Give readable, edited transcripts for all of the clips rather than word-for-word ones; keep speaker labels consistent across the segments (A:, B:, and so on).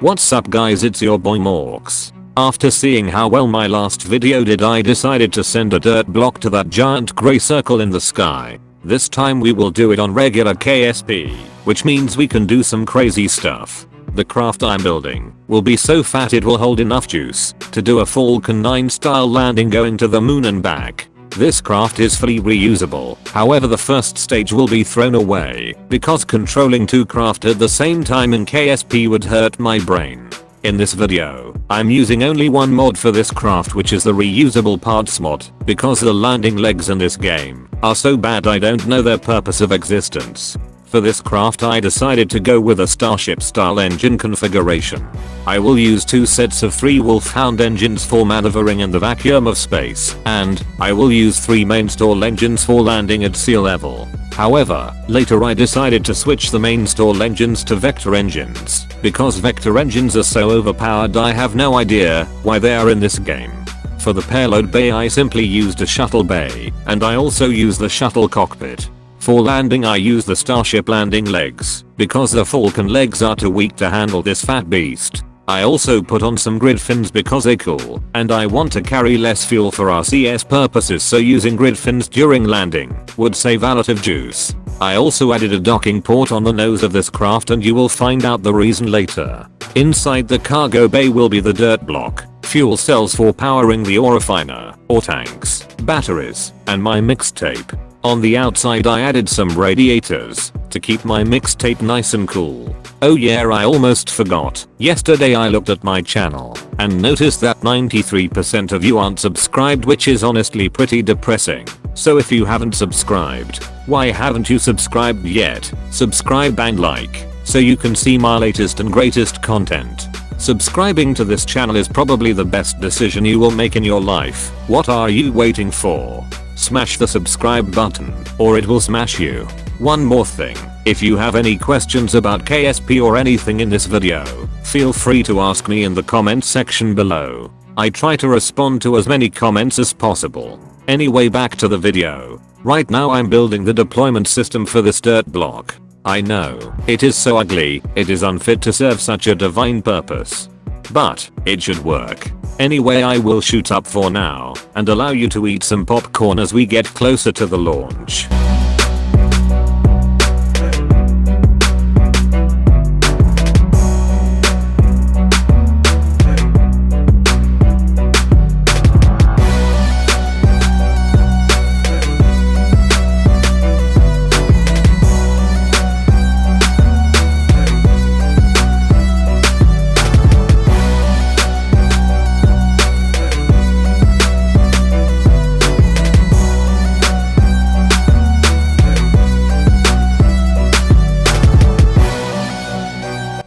A: What's up guys, it's your boy Morks. After seeing how well my last video did, I decided to send a dirt block to that giant grey circle in the sky. This time we will do it on regular KSP, which means we can do some crazy stuff. The craft I'm building will be so fat it will hold enough juice to do a Falcon 9 style landing going to the moon and back. This craft is fully reusable, however the first stage will be thrown away because controlling two craft at the same time in KSP would hurt my brain. In this video, I'm using only one mod for this craft, which is the reusable parts mod, because the landing legs in this game are so bad I don't know their purpose of existence. For this craft I decided to go with a Starship style engine configuration. I will use 2 sets of 3 Wolfhound engines for maneuvering in the vacuum of space, and I will use 3 main stall engines for landing at sea level. However, later I decided to switch the main stall engines to vector engines, because vector engines are so overpowered I have no idea why they are in this game. For the payload bay I simply used a shuttle bay, and I also used the shuttle cockpit. For landing I use the Starship landing legs, because the Falcon legs are too weak to handle this fat beast. I also put on some grid fins because they're cool, and I want to carry less fuel for RCS purposes, so using grid fins during landing would save a lot of juice. I also added a docking port on the nose of this craft, and you will find out the reason later. Inside the cargo bay will be the dirt block, fuel cells for powering the ore refiner, ore tanks, batteries, and my mixtape. On the outside I added some radiators to keep my mixtape nice and cool. Oh yeah, I almost forgot. Yesterday I looked at my channel and noticed that 93% of you aren't subscribed, which is honestly pretty depressing. So if you haven't subscribed, why haven't you subscribed yet? Subscribe and like so you can see my latest and greatest content. Subscribing to this channel is probably the best decision you will make in your life. What are you waiting for? Smash the subscribe button, or it will smash you. One more thing, if you have any questions about KSP or anything in this video, feel free to ask me in the comments section below. I try to respond to as many comments as possible. Anyway, back to the video. Right now I'm building the deployment system for this dirt block. I know, it is so ugly, it is unfit to serve such a divine purpose. But it should work. Anyway, I will shoot up for now and allow you to eat some popcorn as we get closer to the launch.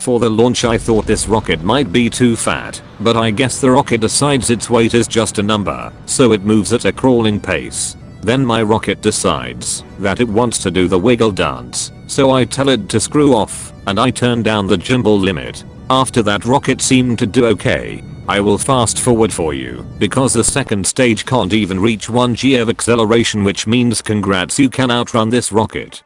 A: For the launch I thought this rocket might be too fat, but I guess the rocket decides its weight is just a number, so it moves at a crawling pace. Then my rocket decides that it wants to do the wiggle dance, so I tell it to screw off, and I turn down the gimbal limit. After that rocket seemed to do okay. I will fast forward for you, because the second stage can't even reach 1g of acceleration, which means congrats, you can outrun this rocket.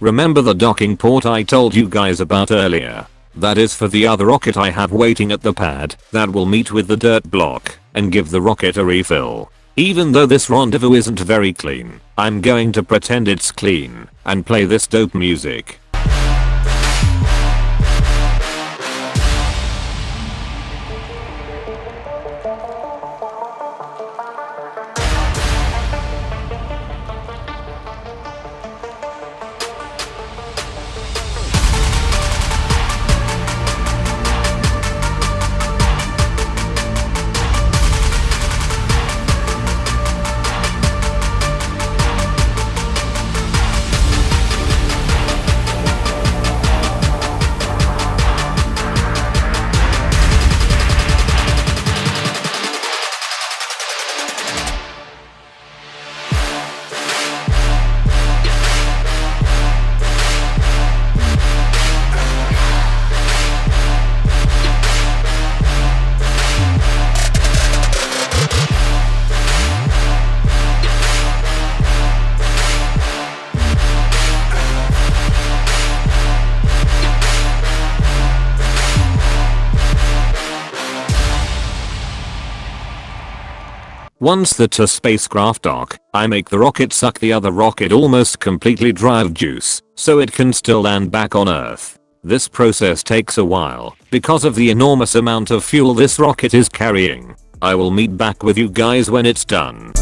A: Remember the docking port I told you guys about earlier? That is for the other rocket I have waiting at the pad that will meet with the dirt block and give the rocket a refill. Even though this rendezvous isn't very clean, I'm going to pretend it's clean and play this dope music. Once the two spacecraft dock, I make the rocket suck the other rocket almost completely dry of juice, so it can still land back on Earth. This process takes a while, because of the enormous amount of fuel this rocket is carrying. I will meet back with you guys when it's done.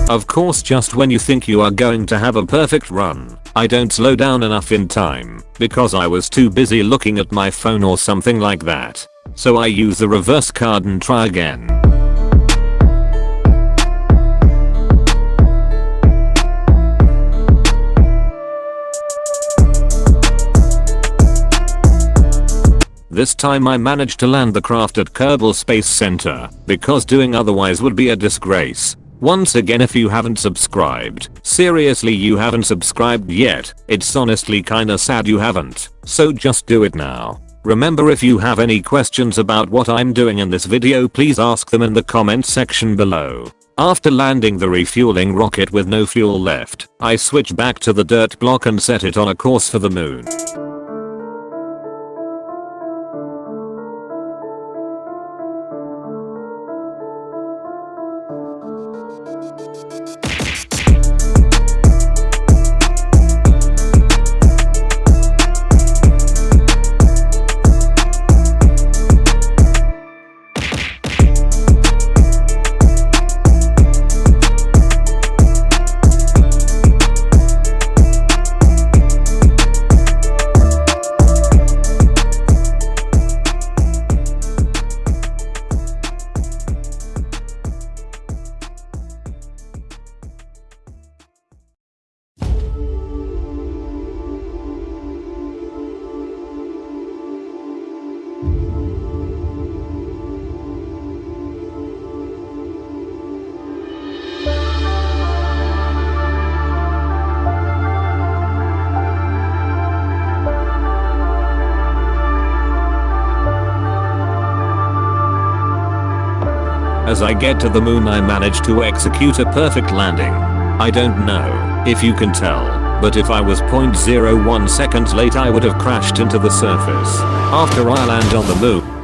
A: Of course, just when you think you are going to have a perfect run, I don't slow down enough in time, because I was too busy looking at my phone or something like that. So I use the reverse card and try again. This time I managed to land the craft at Kerbal Space Center, because doing otherwise would be a disgrace. Once again, if you haven't subscribed, seriously you haven't subscribed yet, it's honestly kinda sad you haven't, so just do it now. Remember, if you have any questions about what I'm doing in this video, please ask them in the comments section below. After landing the refueling rocket with no fuel left, I switch back to the dirt block and set it on a course for the moon. As I get to the moon, I manage to execute a perfect landing. I don't know if you can tell, but if I was 0.01 seconds late I would have crashed into the surface. After I land on the moon,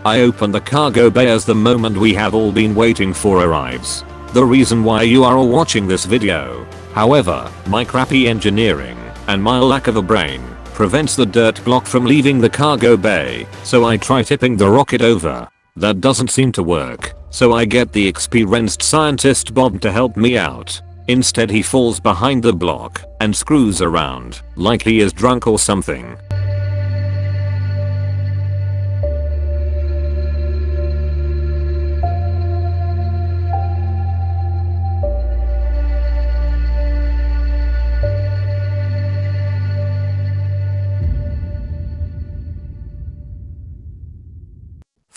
A: I open the cargo bay as the moment we have all been waiting for arrives. The reason why you are all watching this video. However, my crappy engineering and my lack of a brain prevents the dirt block from leaving the cargo bay, so I try tipping the rocket over. That doesn't seem to work, so I get the experienced scientist Bob to help me out. Instead he falls behind the block and screws around like he is drunk or something.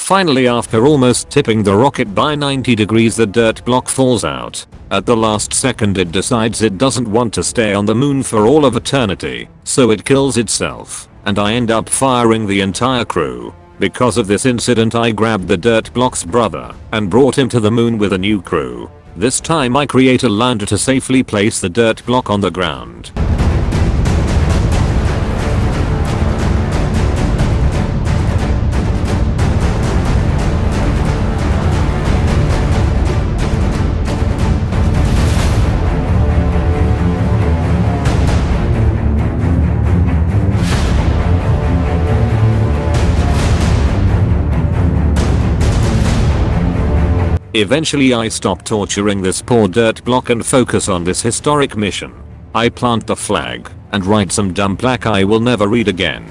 A: Finally, after almost tipping the rocket by 90 degrees, the dirt block falls out. At the last second it decides it doesn't want to stay on the moon for all of eternity, so it kills itself, and I end up firing the entire crew. Because of this incident, I grabbed the dirt block's brother and brought him to the moon with a new crew. This time I create a lander to safely place the dirt block on the ground. Eventually I stop torturing this poor dirt block and focus on this historic mission. I plant the flag and write some dumb plaque I will never read again.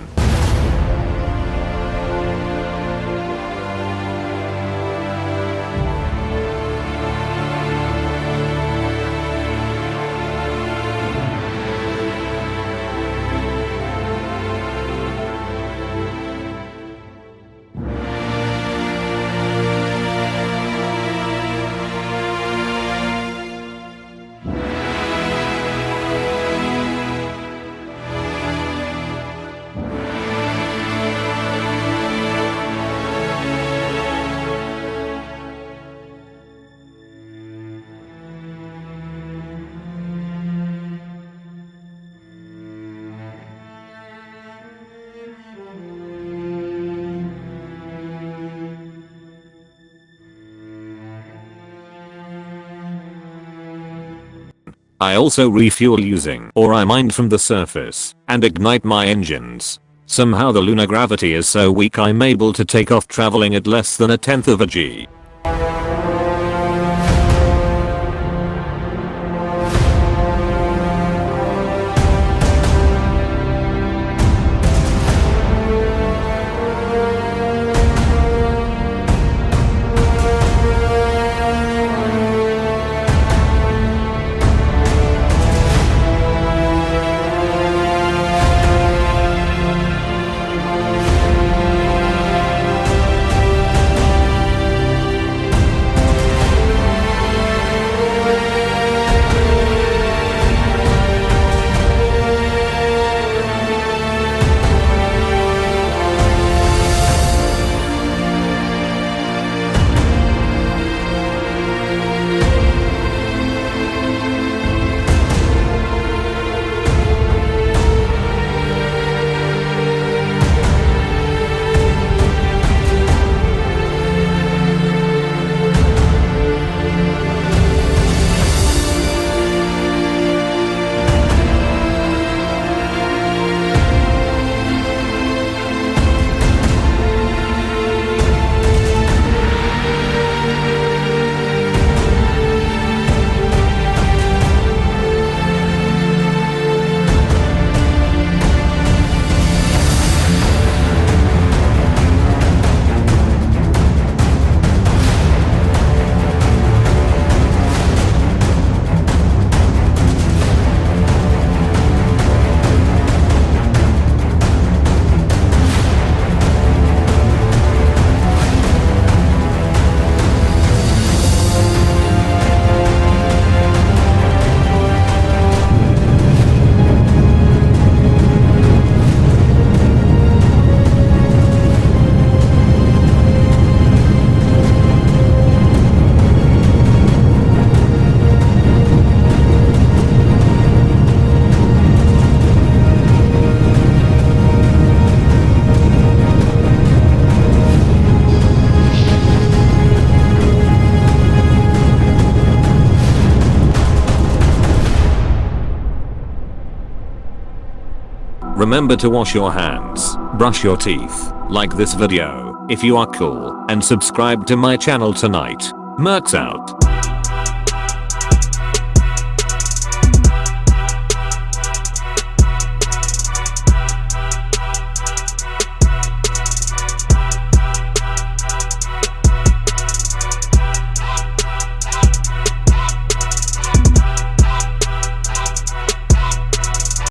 A: I also refuel using or I mine from the surface and ignite my engines. Somehow the lunar gravity is so weak I'm able to take off traveling at less than 1/10 of a G. Remember to wash your hands, brush your teeth, like this video if you are cool, and subscribe to my channel tonight. Mercs out.